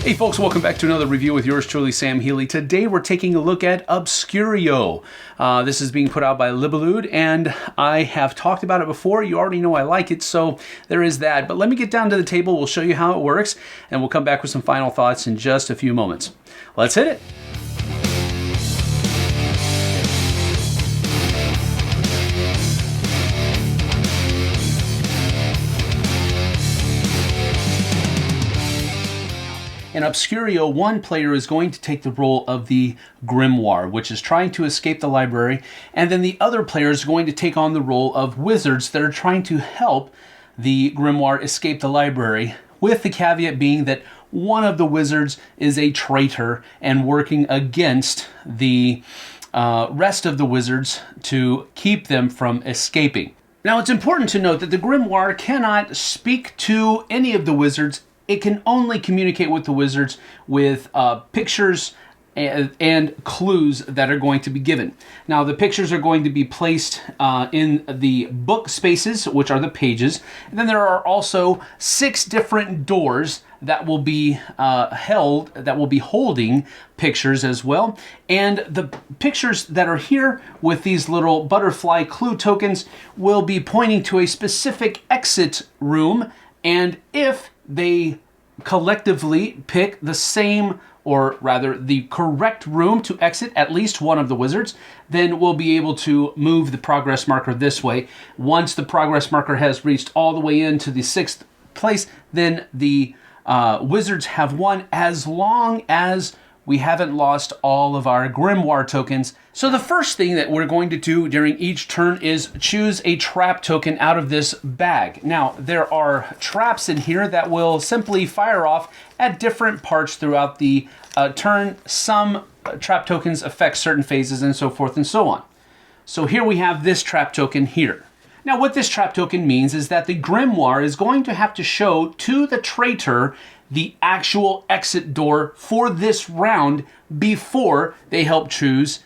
Hey folks, welcome back to another review with yours truly, Sam Healey. Today we're taking a look at Obscurio. This is being put out by Libellud, and I have talked about it before. You already know I like it, so there is that. But let me get down to the table, we'll show you how it works, and we'll come back with some final thoughts in just a few moments. Let's hit it. In Obscurio, one player is going to take the role of the Grimoire, which is trying to escape the library, and then the other player is going to take on the role of wizards that are trying to help the Grimoire escape the library, with the caveat being that one of the wizards is a traitor and working against the rest of the wizards to keep them from escaping. Now, it's important to note that the Grimoire cannot speak to any of the wizards. It can only communicate with the wizards with pictures and clues that are going to be given. Now, the pictures are going to be placed in the book spaces, which are the pages. And then there are also 6 different doors that will be holding pictures as well. And the pictures that are here with these little butterfly clue tokens will be pointing to a specific exit room. And if they collectively pick the same, or rather the correct room to exit at least one of the wizards, then we'll be able to move the progress marker this way. Once the progress marker has reached all the way into the 6th place, then the wizards have won, as long as we haven't lost all of our Grimoire tokens. So the first thing that we're going to do during each turn is choose a trap token out of this bag. Now, there are traps in here that will simply fire off at different parts throughout the turn. Some trap tokens affect certain phases and so forth and so on. So here we have this trap token here. Now, what this trap token means is that the Grimoire is going to have to show to the traitor the actual exit door for this round before they help choose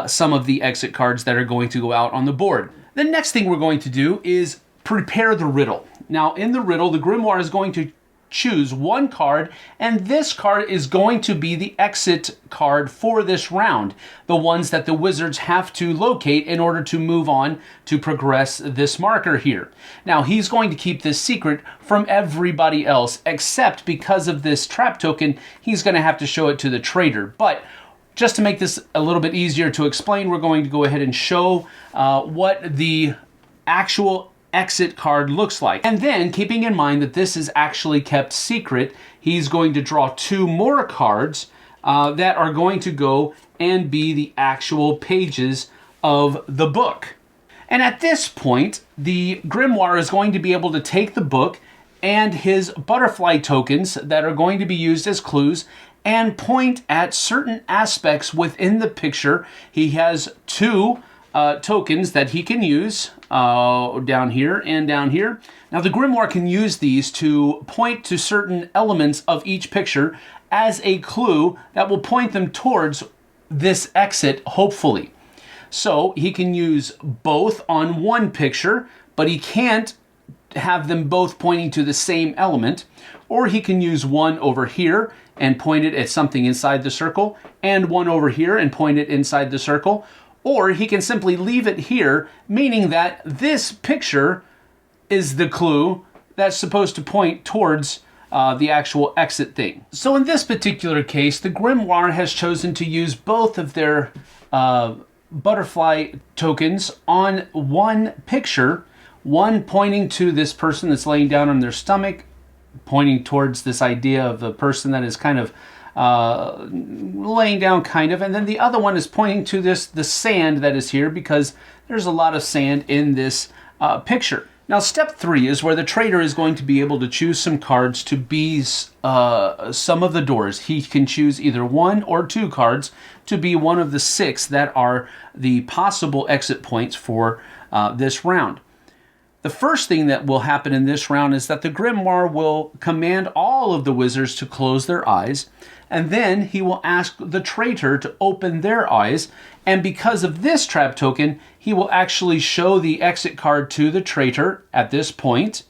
some of the exit cards that are going to go out on the board. The next thing we're going to do is prepare the riddle. Now, in the riddle, the Grimoire is going to choose one card, and this card is going to be the exit card for this round, the ones that the wizards have to locate in order to move on to progress this marker here. Now, he's going to keep this secret from everybody else, except because of this trap token, he's going to have to show it to the traitor. But just to make this a little bit easier to explain, we're going to go ahead and show what the actual exit card looks like. And then, keeping in mind that this is actually kept secret, he's going to draw 2 more cards that are going to go and be the actual pages of the book. And at this point, the Grimoire is going to be able to take the book and his butterfly tokens that are going to be used as clues and point at certain aspects within the picture. He has 2 tokens that he can use down here and down here. Now, the Grimoire can use these to point to certain elements of each picture as a clue that will point them towards this exit, hopefully. So he can use both on one picture, but he can't have them both pointing to the same element. Or he can use one over here and point it at something inside the circle, and one over here and point it inside the circle. Or he can simply leave it here, meaning that this picture is the clue that's supposed to point towards the actual exit thing. So in this particular case, the Grimoire has chosen to use both of their butterfly tokens on one picture, one pointing to this person that's laying down on their stomach, pointing towards this idea of the person that is kind of laying down kind of, and then the other one is pointing to the sand that is here, because there's a lot of sand in this picture. Now, step 3 is where the traitor is going to be able to choose some cards to be some of the doors. He can choose either 1 or 2 cards to be one of the 6 that are the possible exit points for this round. The first thing that will happen in this round is that the Grimoire will command all of the wizards to close their eyes, and then he will ask the traitor to open their eyes, and because of this trap token, he will actually show the exit card to the traitor at this point.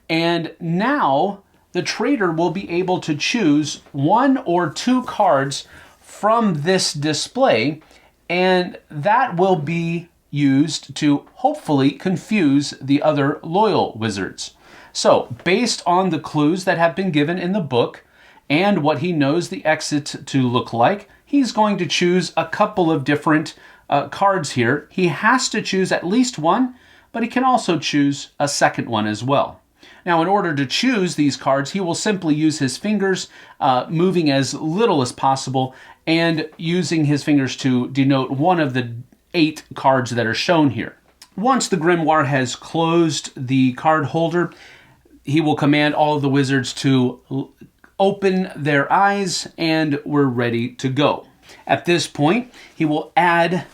And now the trader will be able to choose 1 or 2 cards from this display, and that will be used to hopefully confuse the other loyal wizards. So, based on the clues that have been given in the book and what he knows the exit to look like, he's going to choose a couple of different cards here. He has to choose at least one, but he can also choose a second one as well. Now, in order to choose these cards, he will simply use his fingers, moving as little as possible, and using his fingers to denote one of the 8 cards that are shown here. Once the grimoire has closed the card holder, he will command all of the wizards to open their eyes, and we're ready to go. At this point, he will add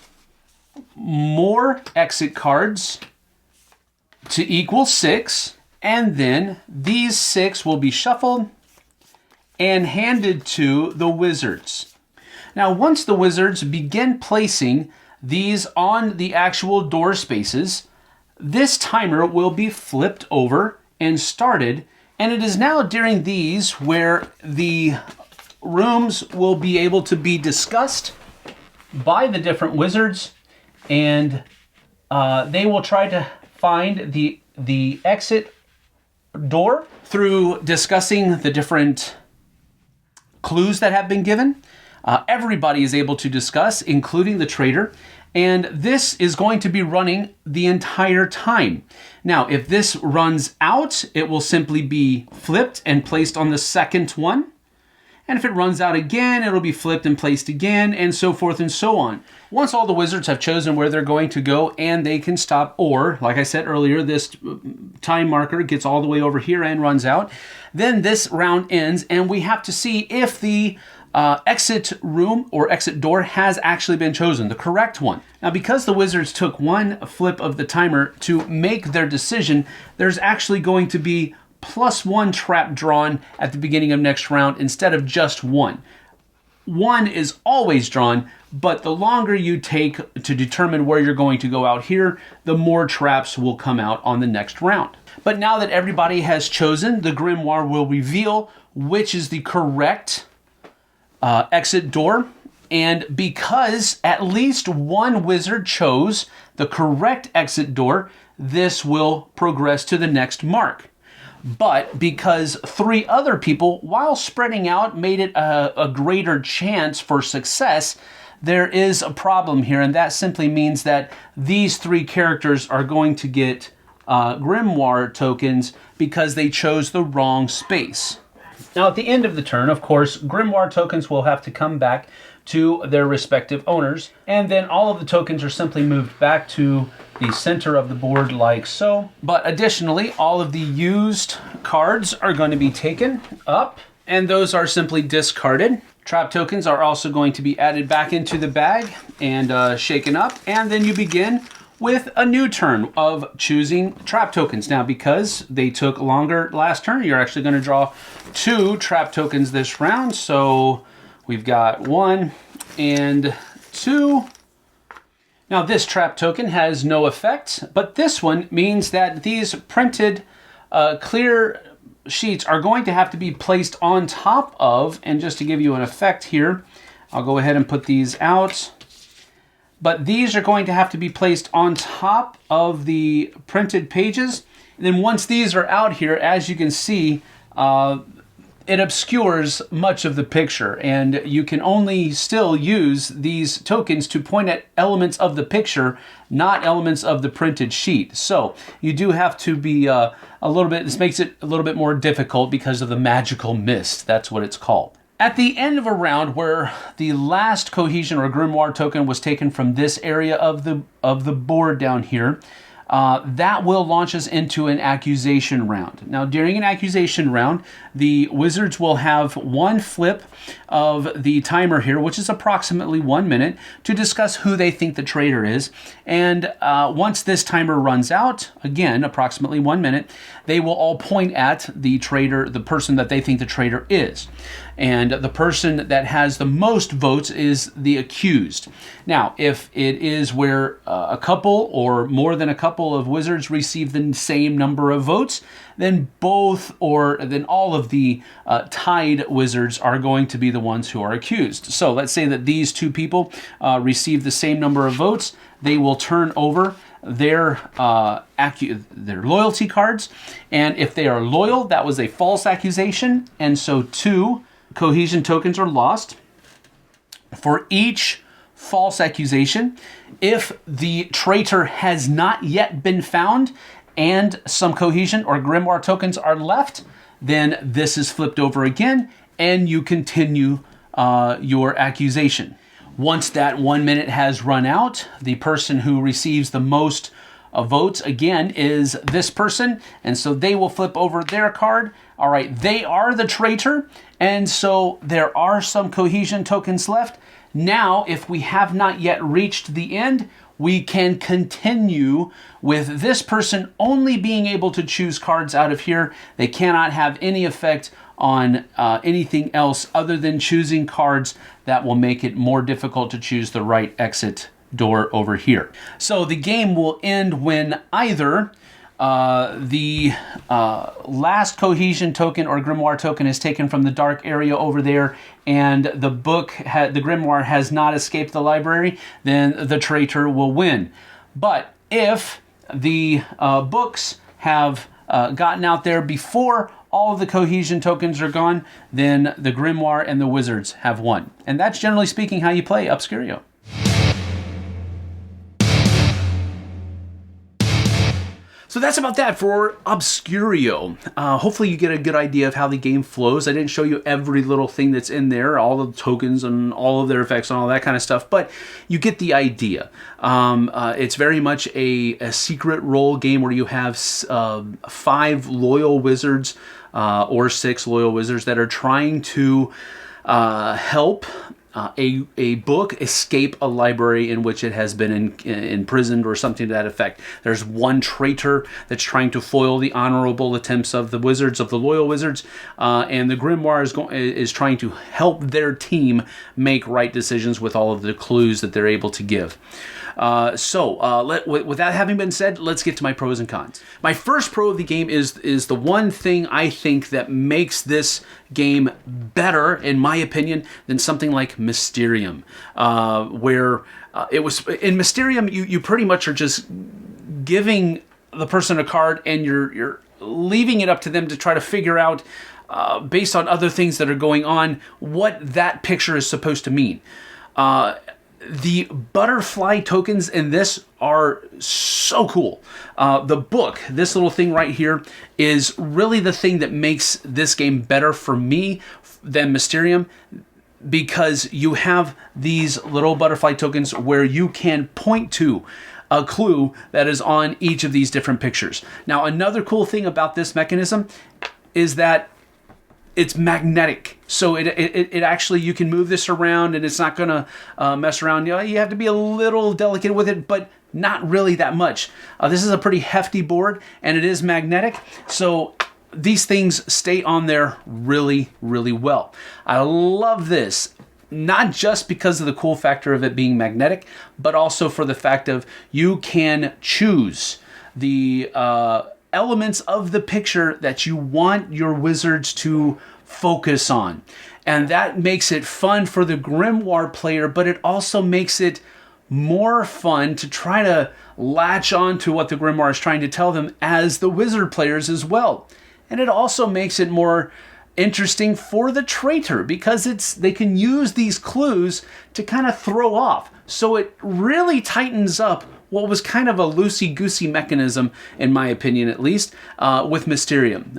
more exit cards to equal 6, and then these 6 will be shuffled and handed to the wizards. Now, once the wizards begin placing these on the actual door spaces, this timer will be flipped over and started, and it is now during these where the rooms will be able to be discussed by the different wizards, and they will try to find the exit door through discussing the different clues that have been given. Everybody is able to discuss, including the trader, and this is going to be running the entire time. Now, if this runs out, it will simply be flipped and placed on the second one. And if it runs out again, it'll be flipped and placed again, and so forth and so on. Once all the wizards have chosen where they're going to go and they can stop, or, like I said earlier, this time marker gets all the way over here and runs out, then this round ends, and we have to see if the exit room or exit door has actually been chosen, the correct one. Now, because the wizards took one flip of the timer to make their decision, there's actually going to be +1 trap drawn at the beginning of next round instead of just 1. 1 is always drawn, but the longer you take to determine where you're going to go out here, the more traps will come out on the next round. But now that everybody has chosen, the grimoire will reveal which is the correct exit door. And because at least one wizard chose the correct exit door, this will progress to the next mark. But because 3 other people, while spreading out, made it a greater chance for success, there is a problem here, and that simply means that these 3 characters are going to get grimoire tokens because they chose the wrong space. Now, at the end of the turn, of course, grimoire tokens will have to come back to their respective owners, and then all of the tokens are simply moved back to the center of the board like so. But additionally, all of the used cards are going to be taken up, and those are simply discarded. Trap tokens are also going to be added back into the bag and shaken up, and then you begin with a new turn of choosing trap tokens. Now, because they took longer last turn, you're actually going to draw 2 trap tokens this round. So we've got 1 and 2. Now, this trap token has no effect, but this one means that these printed clear sheets are going to have to be placed on top of, and just to give you an effect here, I'll go ahead and put these out. But these are going to have to be placed on top of the printed pages. And then once these are out here, as you can see, it obscures much of the picture, and you can only still use these tokens to point at elements of the picture, not elements of the printed sheet. So you do have to be a little bit, this makes it a little bit more difficult because of the magical mist. That's what it's called. At the end of a round where the last cohesion or grimoire token was taken from this area of the board down here, that will launch us into an accusation round. Now, during an accusation round, the wizards will have 1 flip of the timer here, which is approximately 1 minute, to discuss who they think the traitor is. And once this timer runs out, again, approximately 1 minute, they will all point at the traitor, the person that they think the traitor is. And the person that has the most votes is the accused. Now, if it is where a couple or more than a couple couple of wizards receive the same number of votes, then then all of the tied wizards are going to be the ones who are accused. So let's say that these two people receive the same number of votes. They will turn over their loyalty cards, and if they are loyal, that was a false accusation, and so 2 cohesion tokens are lost. For each false accusation, if the traitor has not yet been found and some cohesion or grimoire tokens are left, then this is flipped over again and you continue your accusation. Once that 1 minute has run out, the person who receives the most votes again is this person, and so they will flip over their card. All right, they are the traitor, and so there are some cohesion tokens left. Now, if we have not yet reached the end, we can continue with this person only being able to choose cards out of here. They cannot have any effect on anything else other than choosing cards that will make it more difficult to choose the right exit door over here. So the game will end when either the last cohesion token or grimoire token is taken from the dark area over there, and the the grimoire has not escaped the library, then the traitor will win. But if the books have gotten out there before all of the cohesion tokens are gone, then the grimoire and the wizards have won. And that's generally speaking how you play Obscurio. So that's about that for Obscurio. Hopefully you get a good idea of how the game flows. I didn't show you every little thing that's in there, all the tokens and all of their effects and all that kind of stuff, but you get the idea. It's very much a secret role game where you have 5 loyal wizards or 6 loyal wizards that are trying to help a book escape a library in which it has been imprisoned or something to that effect. There's one traitor that's trying to foil the honorable attempts of the wizards, of the loyal wizards, and the grimoire is trying to help their team make right decisions with all of the clues that they're able to give. With that having been said, let's get to my pros and cons. My first pro of the game is the one thing I think that makes this game better, in my opinion, than something like Mysterium, where it was in Mysterium you pretty much are just giving the person a card and you're leaving it up to them to try to figure out based on other things that are going on what that picture is supposed to mean. The butterfly tokens in this are so cool. The book, this little thing right here, is really the thing that makes this game better for me than Mysterium, because you have these little butterfly tokens where you can point to a clue that is on each of these different pictures. Now, another cool thing about this mechanism is that it's magnetic, so it actually, you can move this around and it's not gonna mess around. You know, you have to be a little delicate with it, but not really that much. This is a pretty hefty board and it is magnetic, so these things stay on there really, really well. I love this, not just because of the cool factor of it being magnetic, but also for the fact of you can choose the elements of the picture that you want your wizards to focus on. And that makes it fun for the grimoire player, but it also makes it more fun to try to latch on to what the grimoire is trying to tell them as the wizard players as well. And it also makes it more interesting for the traitor, because they can use these clues to kind of throw off. So it really tightens up what was kind of a loosey-goosey mechanism, in my opinion at least, with Mysterium.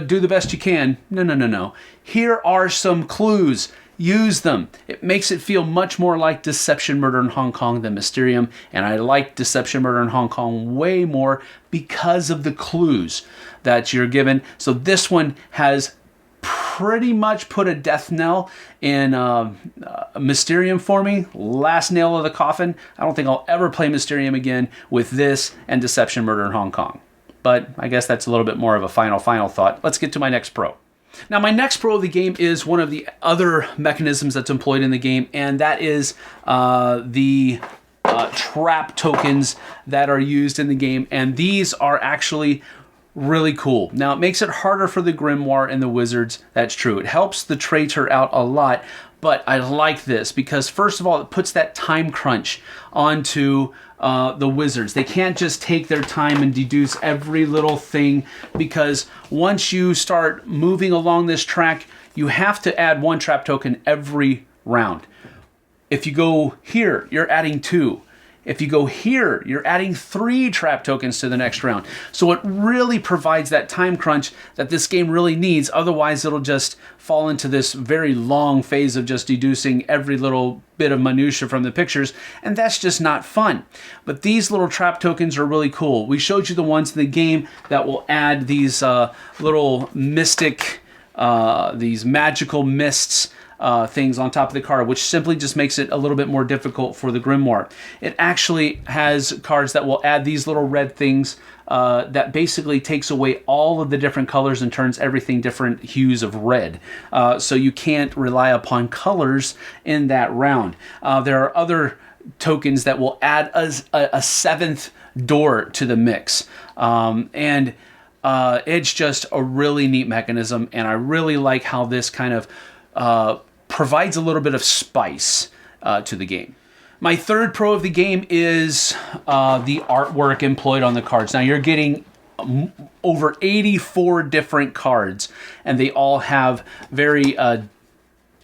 Do the best you can. No. Here are some clues. Use them. It makes it feel much more like Deception, Murder in Hong Kong than Mysterium, and I like Deception, Murder in Hong Kong way more because of the clues that you're given. So this one has pretty much put a death knell in Mysterium for me. Last nail of the coffin. I don't think I'll ever play Mysterium again with this and Deception, Murder in Hong Kong. But I guess that's a little bit more of a final thought. Let's get to my next pro. Now, my next pro of the game is one of the other mechanisms that's employed in the game, and that is the trap tokens that are used in the game, and these are actually really cool. Now, it makes it harder for the Grimoire and the Wizards. That's true. It helps the traitor out a lot, but I like this because, first of all, it puts that time crunch onto the Wizards. They can't just take their time and deduce every little thing, because once you start moving along this track, you have to add 1 trap token every round. If you go here, you're adding 2. If you go here, you're adding 3 trap tokens to the next round. So it really provides that time crunch that this game really needs. Otherwise, it'll just fall into this very long phase of just deducing every little bit of minutia from the pictures, and that's just not fun. But these little trap tokens are really cool. We showed you the ones in the game that will add these little mystic, these magical mists, things on top of the card, which simply just makes it a little bit more difficult for the Grimoire. It actually has cards that will add these little red things that basically takes away all of the different colors and turns everything different hues of red. So you can't rely upon colors in that round. There are other tokens that will add a 7th door to the mix. It's just a really neat mechanism, and I really like how this kind of provides a little bit of spice to the game. My third pro of the game is the artwork employed on the cards. Now, you're getting over 84 different cards, and they all have very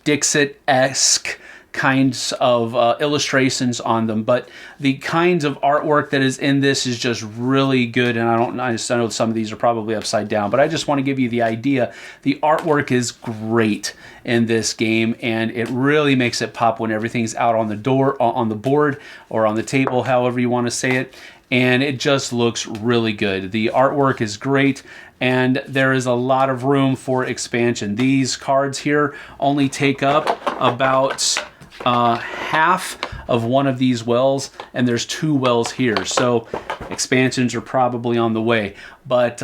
Dixit-esque kinds of illustrations on them, but the kinds of artwork that is in this is just really good. And I know some of these are probably upside down, but I just want to give you the idea. The artwork is great in this game, and it really makes it pop when everything's out on the board or on the table, however you want to say it. And it just looks really good. The artwork is great, and there is a lot of room for expansion. These cards here only take up about half of one of these wells, and there's 2 wells here, so expansions are probably on the way. But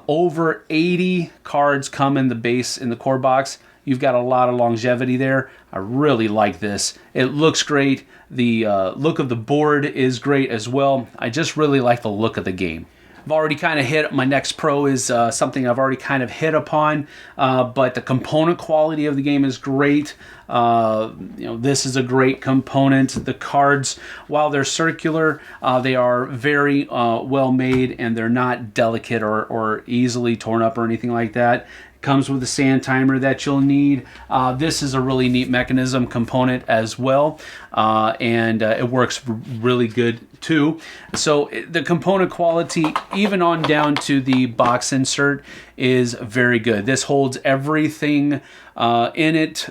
over 80 cards come in the core box. You've got a lot of longevity there. I really like this. It looks great. The look of the board is great as well. I just really like the look of the game. I've already kind of hit, my next pro is something I've already kind of hit upon, but the component quality of the game is great. This is a great component. The cards, while they're circular, they are very well made, and they're not delicate or easily torn up or anything like that. Comes with a sand timer that you'll need. This is a really neat mechanism component as well, and it works really good too. So the component quality, even on down to the box insert, is very good. This holds everything in it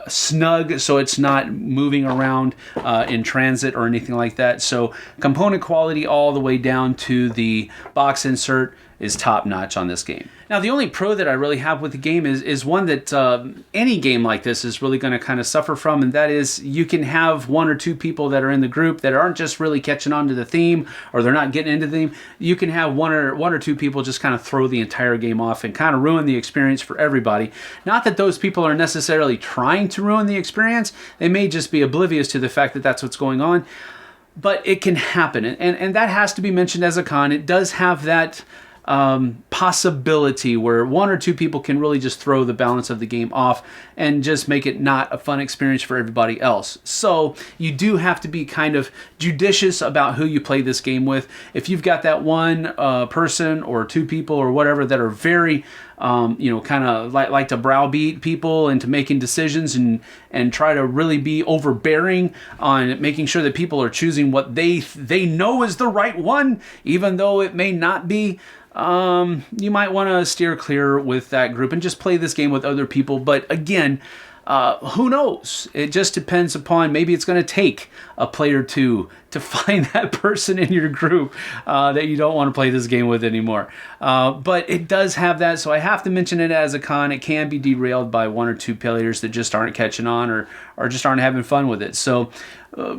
snug, so it's not moving around in transit or anything like that. So component quality all the way down to the box insert is top notch on this game. Now, the only pro that I really have with the game is one that any game like this is really going to kind of suffer from, and that is you can have 1 or 2 people that are in the group that aren't just really catching on to the theme, or they're not getting into the theme. You can have one or two people just kind of throw the entire game off and kind of ruin the experience for everybody. Not that those people are necessarily trying to ruin the experience. They may just be oblivious to the fact that that's what's going on, but it can happen, and that has to be mentioned as a con. It does have that possibility where 1 or 2 people can really just throw the balance of the game off and just make it not a fun experience for everybody else. So you do have to be kind of judicious about who you play this game with. If you've got that one person or 2 people or whatever that are very kind of like to browbeat people into making decisions and try to really be overbearing on making sure that people are choosing what they know is the right one, even though it may not be, you might want to steer clear with that group and just play this game with other people. But again, who knows? It just depends upon, maybe it's going to take a player or 2 to find that person in your group that you don't want to play this game with anymore. But it does have that, so I have to mention it as a con. It can be derailed by 1 or 2 players that just aren't catching on or just aren't having fun with it. So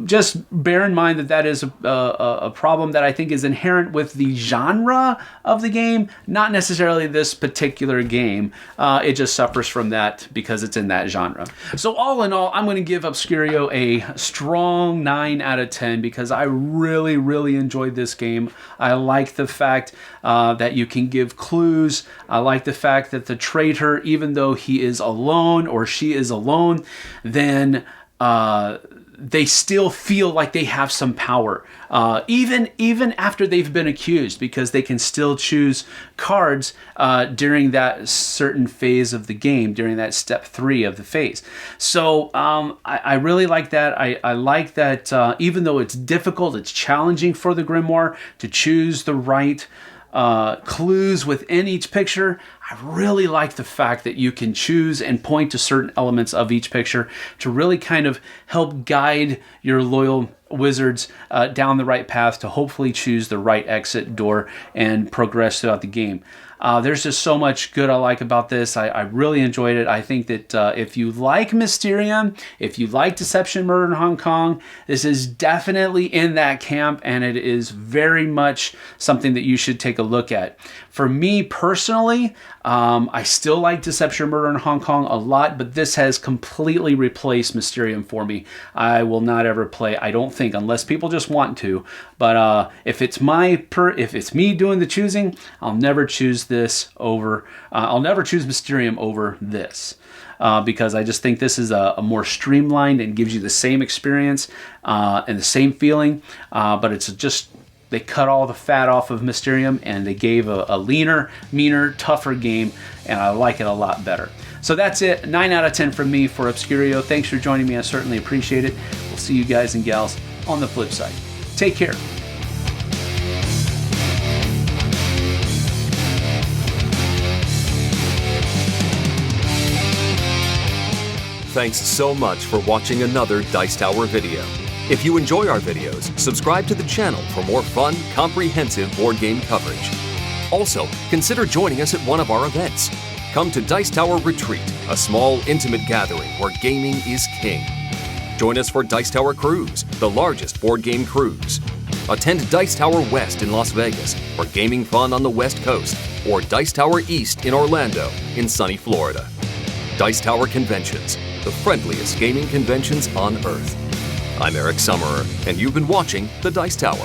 just bear in mind that that is a problem that I think is inherent with the genre of the game, not necessarily this particular game. It just suffers from that because it's in that genre. So all in all, I'm going to give Obscurio a strong 9 out of 10 because I really, really enjoyed this game. I like the fact that you can give clues. I like the fact that the traitor, even though he is alone or she is alone, then they still feel like they have some power, even after they've been accused, because they can still choose cards during that certain phase of the game, during that step 3 of the phase. So I really like that. I like that even though it's difficult, it's challenging for the grimoire to choose the right clues within each picture. I really like the fact that you can choose and point to certain elements of each picture to really kind of help guide your loyal wizards down the right path to hopefully choose the right exit door and progress throughout the game. There's just so much good I like about this. I really enjoyed it. I think that if you like Mysterium, if you like Deception, Murder in Hong Kong, this is definitely in that camp, and it is very much something that you should take a look at. For me personally, I still like Deception, Murder in Hong Kong a lot, but this has completely replaced Mysterium for me. I will not ever play, I don't think, unless people just want to. But if it's me doing the choosing, I'll never choose this over. I'll never choose Mysterium over this. Because I just think this is a more streamlined and gives you the same experience and the same feeling, but it's just, they cut all the fat off of Mysterium and they gave a leaner, meaner, tougher game, and I like it a lot better. So that's it. 9 out of 10 from me for Obscurio. Thanks for joining me. I certainly appreciate it. We'll see you guys and gals on the flip side. Take care. Thanks so much for watching another Dice Tower video. If you enjoy our videos, subscribe to the channel for more fun, comprehensive board game coverage. Also, consider joining us at one of our events. Come to Dice Tower Retreat, a small, intimate gathering where gaming is king. Join us for Dice Tower Cruise, the largest board game cruise. Attend Dice Tower West in Las Vegas for gaming fun on the West Coast, or Dice Tower East in Orlando in sunny Florida. Dice Tower Conventions, the friendliest gaming conventions on Earth. I'm Eric Summerer, and you've been watching The Dice Tower.